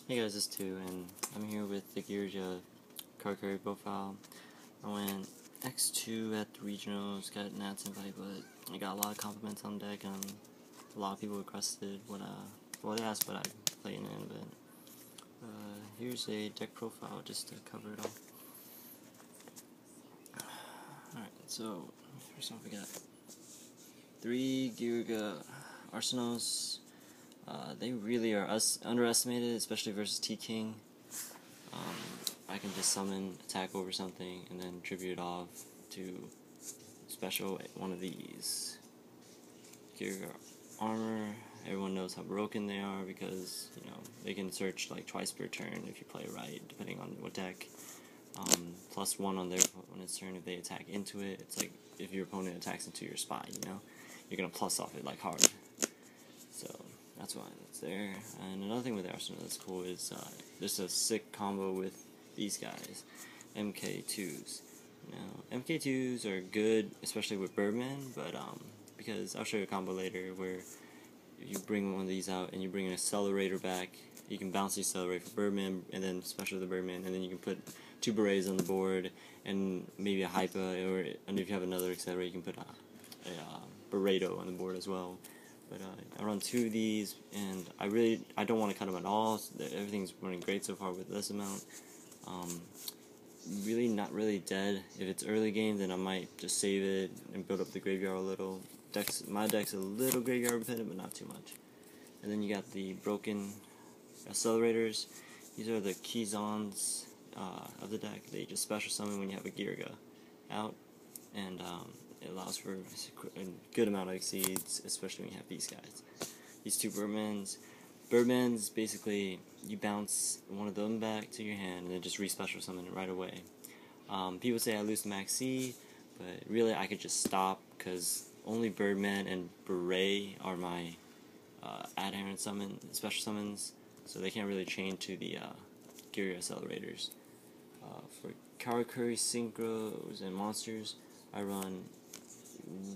Hey guys, it's 2, and I'm here with the Geargia Karakuri profile. I went X2 at the regionals, got Nats invite, but I got a lot of compliments on deck, and a lot of people requested well, they asked what I'm playing in, but here's a deck profile just to cover it all. Alright, so first off we got 3 Geargia Arsenals. They really are underestimated, especially versus T-King. I can just summon, attack over something, and then tribute off to special one of these. Geargia Armor, everyone knows how broken they are because, they can search like twice per turn if you play right, depending on what deck. +1 on their opponent's turn if they attack into it. It's like if your opponent attacks into your spy, you're gonna plus off it like hard. So that's why it's there. And another thing with the Arsenal that's cool is there's a sick combo with these guys, MK2s. Now, MK2s are good, especially with Birdman, but because I'll show you a combo later where you bring one of these out and you bring an accelerator back. You can bounce the accelerator for Birdman, and then special the Birdman, and then you can put 2 berets on the board, and maybe a hypa, and if you have another accelerator, you can put a Bereto on the board as well. But I run 2 of these, and I don't want to cut them at all. So everything's running great so far with this amount. Really not really dead. If it's early game, then I might just save it and build up the graveyard a little. My deck's a little graveyard dependent, but not too much. And then you got the broken accelerators. These are the Keyzons of the deck. They just special summon when you have a Geargia out, and it allows for a good amount of exceeds, especially when you have these guys. These 2 Birdmans. Birdmans, basically, you bounce one of them back to your hand and then just re-special summon it right away. People say I lose to Max C, but really I could just stop because only Birdman and Beret are my adherent special summons, so they can't really chain to the Geargia accelerators. For Karakuri synchros and monsters, I run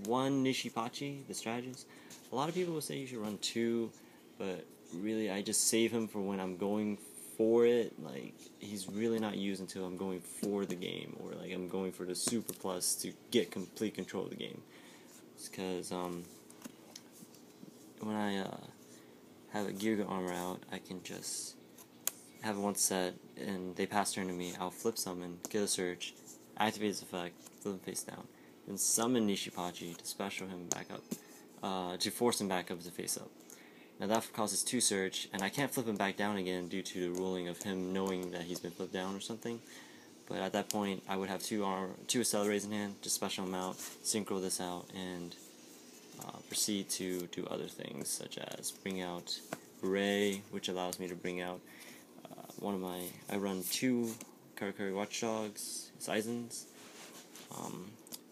1 Nishipachi, the strategist. A lot of people will say you should run 2, but really I just save him for when I'm going for it. Like, he's really not used until I'm going for the game, or like I'm going for the super plus to get complete control of the game. It's because when I have a Geargia armor out, I can just have one set, and they pass turn to me. I'll flip summon, get a search, activate his effect, flip him face down, then summon Nishipachi to special him back up, to force him back up to face up. Now that causes 2 search, and I can't flip him back down again due to the ruling of him knowing that he's been flipped down or something. But at that point, I would have 2 accelerators in hand, just special him out, synchro this out, and proceed to do other things, such as bring out Ray, which allows me to bring out I run 2 Karakuri Watchdogs, Seisons.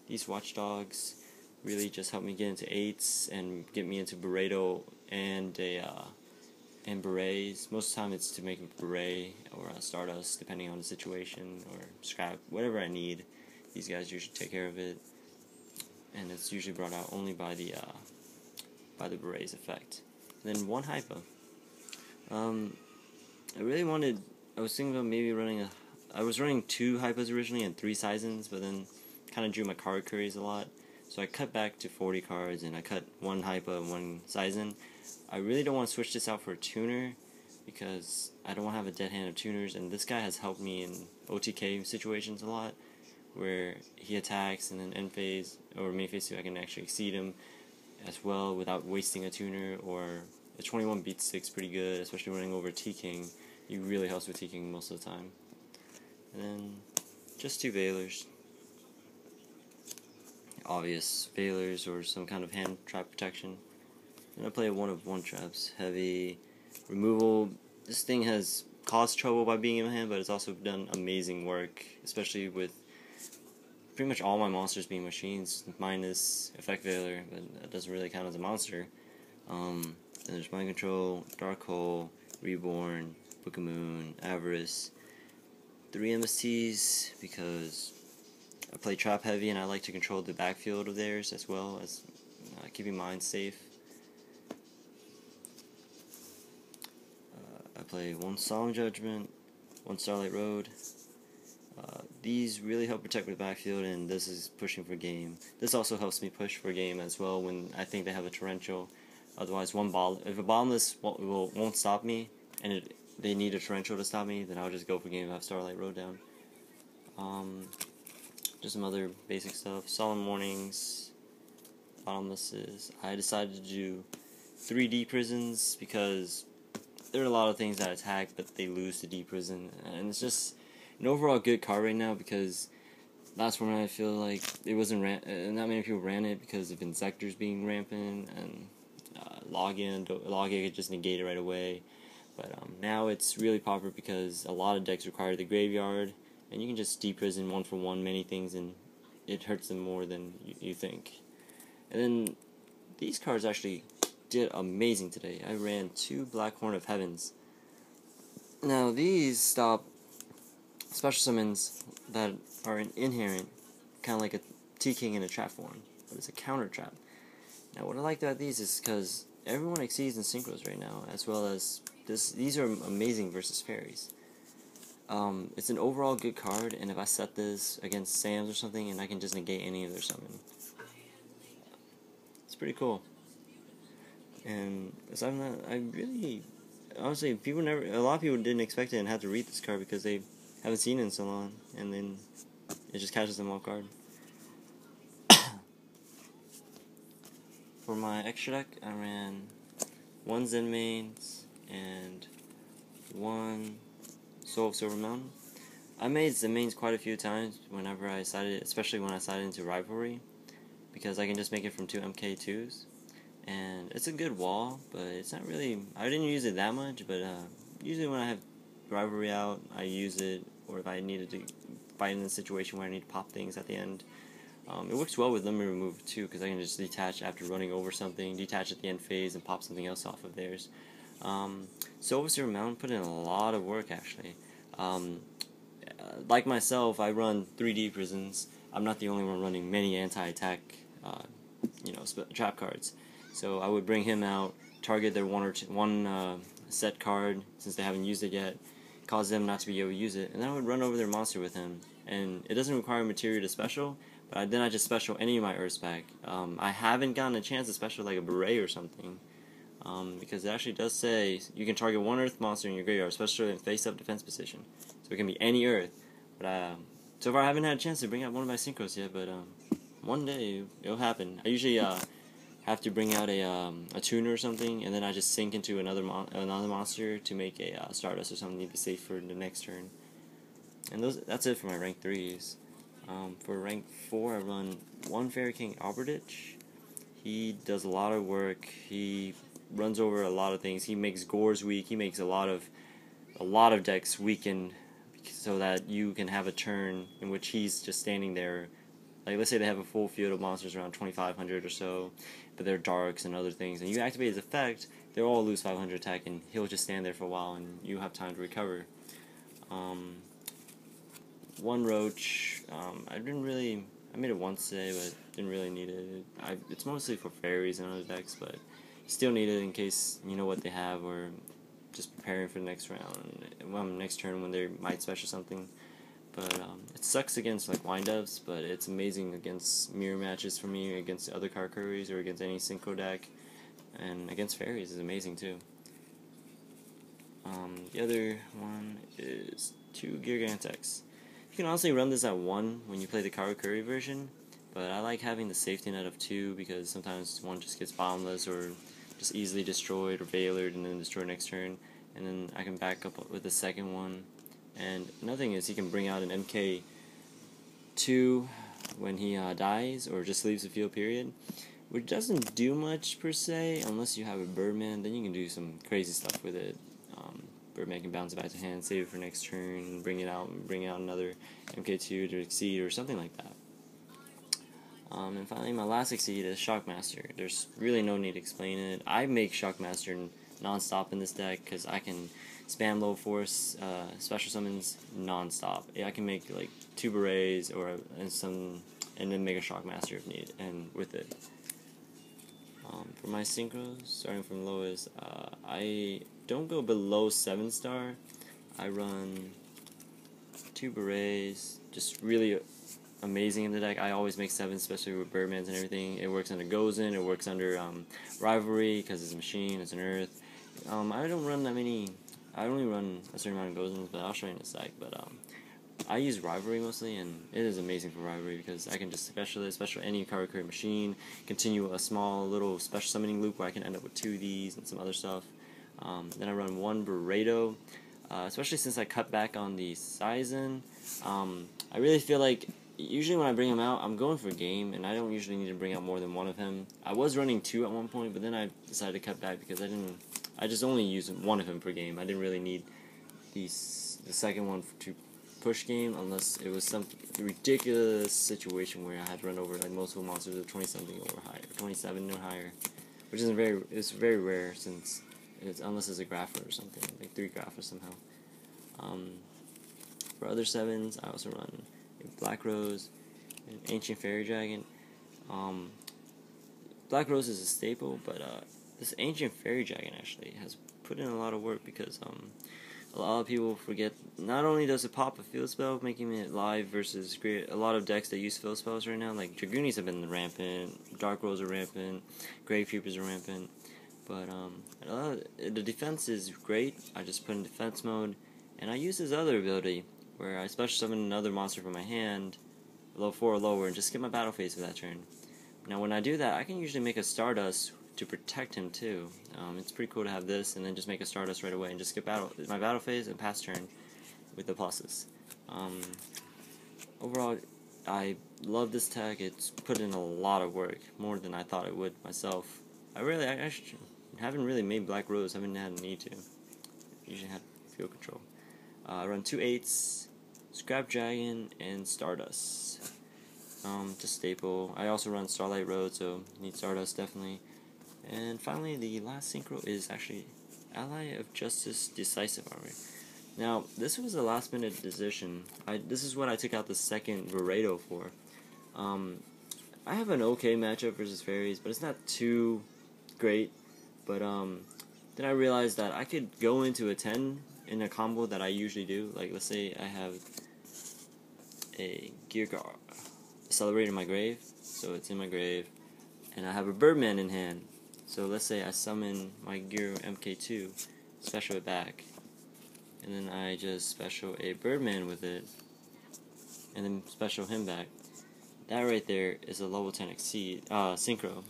These Watchdogs really just help me get into 8s and get me into Bereto and berets. Most of the time it's to make a beret or a Stardust, depending on the situation, or scrap, whatever I need. These guys usually take care of it, and it's usually brought out only by the beret's effect. And then 1 hypo. I was thinking about maybe I was running 2 hypos originally and 3 Seisons, but then kind of drew my card queries a lot. So I cut back to 40 cards, and I cut 1 hypo and 1 Seison. I really don't want to switch this out for a tuner, because I don't want to have a dead hand of tuners, and this guy has helped me in OTK situations a lot, where he attacks, and then end phase, or main phase 2, I can actually exceed him as well without wasting a tuner, or the 21 beats 6 pretty good, especially running over T-King. He really helps with T-King most of the time. And then just 2 Veilers. Obvious Veilers or some kind of hand trap protection. And I play 1 of 1 traps. Heavy removal. This thing has caused trouble by being in my hand, but it's also done amazing work, especially with pretty much all my monsters being machines, minus Effect Veiler, but that doesn't really count as a monster. And there's Mind Control, Dark Hole, Reborn, Book of Moon, Avarice, 3 MSTs, because I play trap heavy and I like to control the backfield of theirs as well as keeping mine safe. I play one Solemn Judgment, one Starlight Road. These really help protect my backfield, and this is pushing for game. This also helps me push for game as well when I think they have a torrential. Otherwise, if a bottomless won't stop me, and they need a torrential to stop me, then I'll just go for game if I have Starlight Road down. Just some other basic stuff. Solemn Mornings, bottomlesses. I decided to do 3D prisons because there are a lot of things that attack, but they lose to D prison, and it's just an overall good card right now because last one I feel like it wasn't not many people ran it because of Insectors being rampant and login could just negate it right away. But now it's really popular because a lot of decks require the graveyard, and you can just deprison 1-for-1 many things, and it hurts them more than you think. And then these cards actually did amazing today. I ran 2 Black Horn of Heavens. Now these stop special summons that are inherent, kind of like a T-King in a trap form, but it's a counter trap. Now what I like about these is because everyone exceeds in synchros right now, as well as these are amazing versus fairies. It's an overall good card, and if I set this against Sam's or something, and I can just negate any of their summon, it's pretty cool. And aside from that, honestly, a lot of people didn't expect it and had to read this card because they haven't seen it in so long, and then it just catches them off guard. For my extra deck, I ran 1 Zen Mains and 1 Soul of Silver Mountain. I made Zen Mains quite a few times whenever I decided, especially when I decided into Rivalry, because I can just make it from 2 MK2s. And it's a good wall, but it's not really, I didn't use it that much, but usually when I have Rivalry out, I use it, or if I needed to fight in a situation where I need to pop things at the end. It works well with Limit Remove too, because I can just detach after running over something, detach at the end phase, and pop something else off of theirs. Soul of Silver Mountain put in a lot of work actually. Like myself, I run 3D prisons. I'm not the only one running many anti-attack, trap cards. So I would bring him out, target their one set card since they haven't used it yet, cause them not to be able to use it, and then I would run over their monster with him. And it doesn't require material to special, but then I just special any of my Earths back. I haven't gotten a chance to special like a Beret or something, because it actually does say you can target 1 Earth monster in your graveyard, especially in face-up defense position. So it can be any Earth. But so far I haven't had a chance to bring out one of my synchros yet, but one day it'll happen. I usually have to bring out a tuner or something, and then I just sink into another monster to make a Stardust or something to be safe for the next turn. And that's it for my rank 3s. For rank 4, I run 1 Fairy King Alberditch. He does a lot of work. He runs over a lot of things. He makes Gores weak. He makes a lot of decks weakened so that you can have a turn in which he's just standing there. Like, let's say they have a full field of monsters around 2,500 or so, but they're darks and other things, and you activate his effect, they'll all lose 500 attack, and he'll just stand there for a while, and you have time to recover. 1 Roach, I made it once today, but didn't really need it. It's mostly for fairies and other decks, but still need it in case you know what they have, or just preparing for the next round, next turn when they might special something. But it sucks against like wind-ups, but it's amazing against mirror matches for me, against other Karakuris, or against any synchro deck, and against fairies is amazing too. The other one is 2 Geargia. You can honestly run this at 1 when you play the Karakuri version, but I like having the safety net of 2 because sometimes 1 just gets bottomless or just easily destroyed or Veilered and then destroyed next turn, and then I can back up with the second one. And another thing is he can bring out an MK2 when he dies or just leaves the field period, which doesn't do much per se unless you have a Birdman. Then you can do some crazy stuff with it. Birdman can bounce it back to hand, save it for next turn, bring it out, and bring out another MK2 to exceed or something like that. And finally, my last exceed is Shockmaster. There's really no need to explain it. I make Shockmaster non-stop in this deck because I can spam low force special summons non-stop. I can make like 2 Berets and then make a Shockmaster if needed, and with it. For my synchros, starting from lowest, I don't go below 7-star. I run 2 berets, just really amazing in the deck. I always make 7, especially with Birdmans and everything. It works under Gozen, it works under Rivalry, because it's a machine, it's an Earth. I don't run that many, I only run a certain amount of Gozens, but I'll show you in a sec. But I use Rivalry mostly, and it is amazing for Rivalry because I can just special any Karakuri machine, continue a small little special summoning loop where I can end up with 2 of these and some other stuff. Then I run 1 Burrito, especially since I cut back on the Sizen. I really feel like usually when I bring him out, I'm going for game, and I don't usually need to bring out more than 1 of him. I was running 2 at one point, but then I decided to cut back because I just only use 1 of him per game. I didn't really need the second one to push game unless it was some ridiculous situation where I had to run over like multiple monsters of 20-something or higher, 27 or higher, which is very rare since unless it's a grapher or something, like 3 graphers somehow. For other 7s, I also run a Black Rose, an Ancient Fairy Dragon. Black Rose is a staple, but this Ancient Fairy Dragon actually has put in a lot of work because a lot of people forget, not only does it pop a field spell, making it live versus great, a lot of decks that use field spells right now, like Dragoonies have been rampant, Dark Rolls are rampant, Grave Keepers are rampant, but the defense is great. I just put in defense mode, and I use this other ability, where I special summon another monster from my hand, level 4 or lower, and just get my battle phase for that turn. Now when I do that, I can usually make a Stardust to protect him too. It's pretty cool to have this, and then just make a Stardust right away, and just get my battle phase and pass turn with the pluses. Overall, I love this tech. It's put in a lot of work, more than I thought it would myself. I haven't really made Black Rose, haven't had a need to. Usually had field control. I run 2 8s, Scrap Dragon, and Stardust. Just staple. I also run Starlight Road, so need Stardust definitely. And finally, the last synchro is actually Ally of Justice Decisive Armor. Now, this was a last minute decision. This is what I took out the second Burrito for. I have an okay matchup versus fairies, but it's not too great. But then I realized that I could go into a 10 in a combo that I usually do. Like, let's say I have a Geargia Accelerator in my grave, so it's in my grave, and I have a Birdman in hand. So let's say I summon my Gear MK2, special it back, and then I just special a Birdman with it, and then special him back. That right there is a level 10 synchro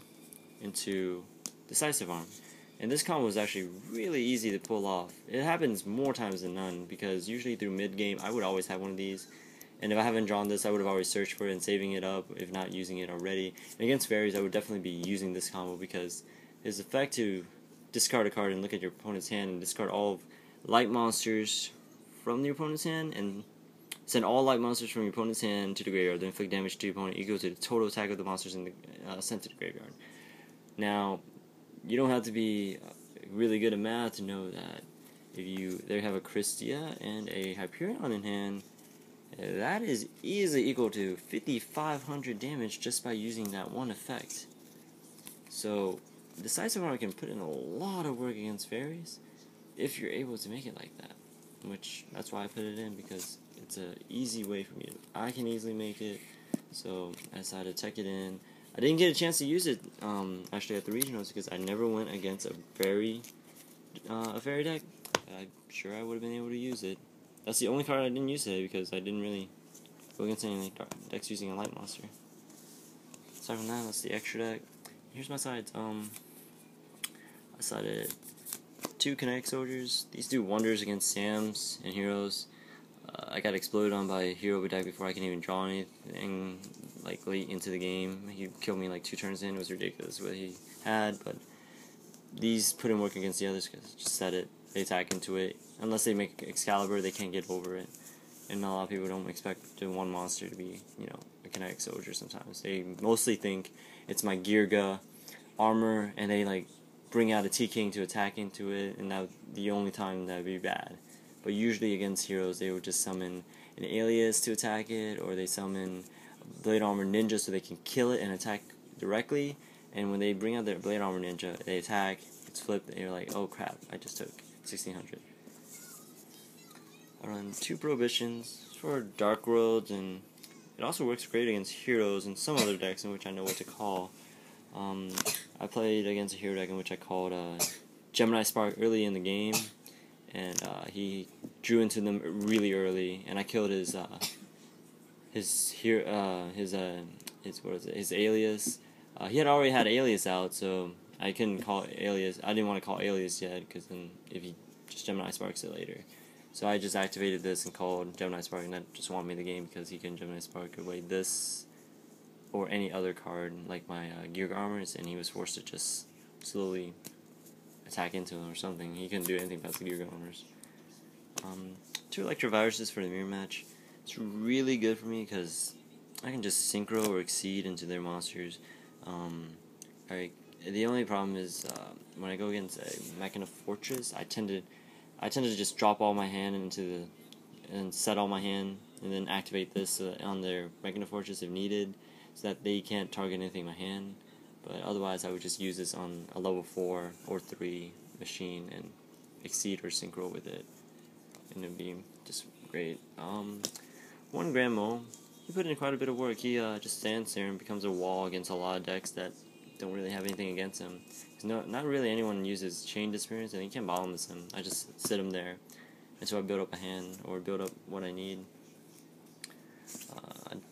into Decisive Arm. And this combo is actually really easy to pull off. It happens more times than none, because usually through mid-game, I would always have one of these. And if I haven't drawn this, I would have always searched for it and saving it up, if not using it already. And against fairies, I would definitely be using this combo, because his effect to discard a card and look at your opponent's hand and discard all of light monsters from your opponent's hand, and send all light monsters from your opponent's hand to the graveyard, then inflict damage to your opponent equal to the total attack of the monsters in the, sent to the graveyard. Now, you don't have to be really good at math to know that if they have a Christia and a Hyperion in hand, that is easily equal to 5,500 damage just by using that one effect. So, Decisive Armor can put in a lot of work against fairies if you're able to make it like that. Which, that's why I put it in, because it's an easy way for me. I can easily make it, so I decided to check it in. I didn't get a chance to use it actually at the regionals, because I never went against a fairy deck. I'm sure I would have been able to use it. That's the only card I didn't use today, because I didn't really go against any decks using a light monster. Aside from that, that's the extra deck. Here's my sides. I sided 2 Kinetic Soldiers. These do wonders against Sams and heroes. I got exploded on by a hero deck before I can even draw anything, like late into the game. He killed me like 2 turns in. It was ridiculous what he had, but these put in work against the others, because just set it, they attack into it. Unless they make Excalibur, they can't get over it. And a lot of people don't expect one monster to be, a Kinetic Soldier sometimes. They mostly think it's my Geargia armor, and they like bring out a T-King to attack into it, and that the only time that would be bad. But usually against heroes, they would just summon an Alias to attack it, or they summon Blade Armor Ninja so they can kill it and attack directly. And when they bring out their Blade Armor Ninja, they attack, it's flipped, and you're like, oh crap, I just took 1600. I run 2 Prohibitions for Dark World, and it also works great against heroes and some other decks in which I know what to call. I played against a hero deck in which I called Gemini Spark early in the game, and he drew into them really early, and I killed his alias. He had already had alias out, so I couldn't call alias. I didn't want to call alias yet, because then if he just Gemini Sparks it later. So I just activated this and called Gemini Spark, and that just won me the game because he can Gemini Spark away this or any other card like my Geargia armors, and he was forced to just slowly attack into them or something. He couldn't do anything about the Geargia armors. 2 Electroviruses for the mirror match. It's really good for me because I can just synchro or exceed into their monsters. The only problem is when I go against a Mechana Fortress, I tend to just drop all my hand and set all my hand, and then activate this on their Mechana Fortress if needed, so that they can't target anything in my hand. But otherwise, I would just use this on a level 4 or 3 machine and exceed or synchro with it, and it'd be just great. 1 Grandmo, he put in quite a bit of work. He just stands there and becomes a wall against a lot of decks that don't really have anything against him. Not really anyone uses Chain Disappearance, and you can't bottom this him. I just sit him there until I build up a hand or build up what I need.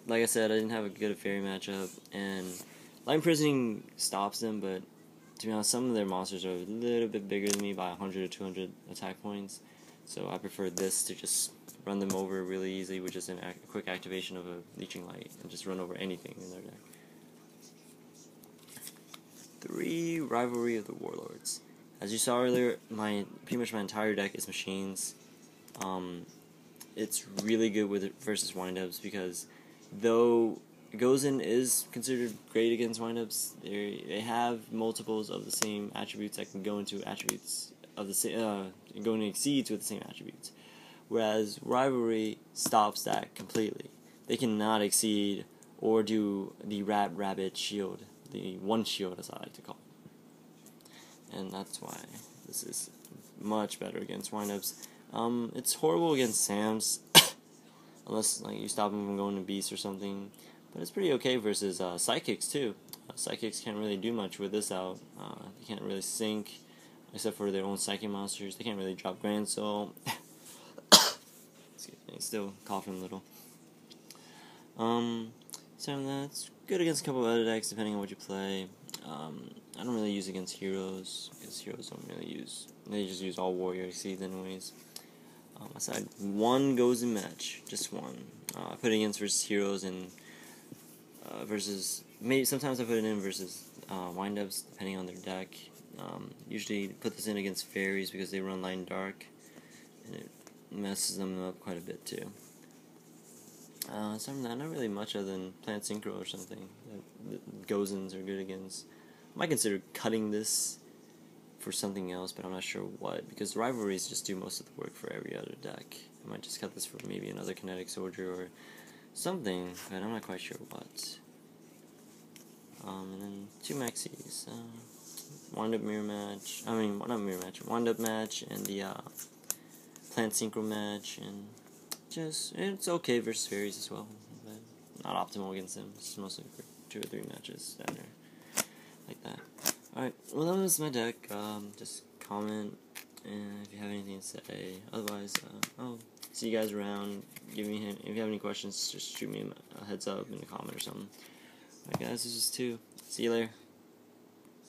Like I said, I didn't have a good fairy matchup, and Light Imprisoning stops them, but to be honest, some of their monsters are a little bit bigger than me by 100 or 200 attack points, so I prefer this to just run them over really easily with just a quick activation of a Leeching Light and just run over anything in their deck. 3 Rivalry of the Warlords. As you saw earlier, pretty much my entire deck is machines. It's really good with it versus windups because though Gozen is considered great against windups, they have multiples of the same attributes that can go into attributes of the same going to exceeds with the same attributes. Whereas Rivalry stops that completely. They cannot exceed or do the Rabbit shield, the 1 shield as I like to call it. And that's why this is much better against windups. It's horrible against Sams, unless like you stop them from going to Beast or something. But it's pretty okay versus Psychics too. Psychics can't really do much with this out. They can't really sync, except for their own Psychic monsters. They can't really drop Grand Soul. Excuse me, still coughing a little. So that's good against a couple of other decks, depending on what you play. I don't really use against heroes, because heroes don't really use. They just use all warrior exceeds anyways. Aside, 1 goes in match, just 1. I put it against versus heroes and versus maybe sometimes I put it in versus windups depending on their deck. Usually put this in against fairies because they run light and dark, and it messes them up quite a bit too. Aside from that, not really much other than Plant Synchro or something. The Gozens are good against. I might consider cutting this for something else, but I'm not sure what, because rivalries just do most of the work for every other deck. I might just cut this for maybe another Kinetic Soldier or something, but I'm not quite sure what. And then 2 Maxis. Wind Up Mirror Match. I mean, not Mirror Match. Wind Up Match and the Plant Synchro Match, and just it's okay versus fairies as well, but not optimal against them. It's mostly for 2 or 3 matches that are like that. Alright, well that was my deck. Just comment and if you have anything to say. Otherwise, I'll see you guys around. Give me a hint. If you have any questions, just shoot me a heads up in a comment or something. Alright guys, this is 2. See you later.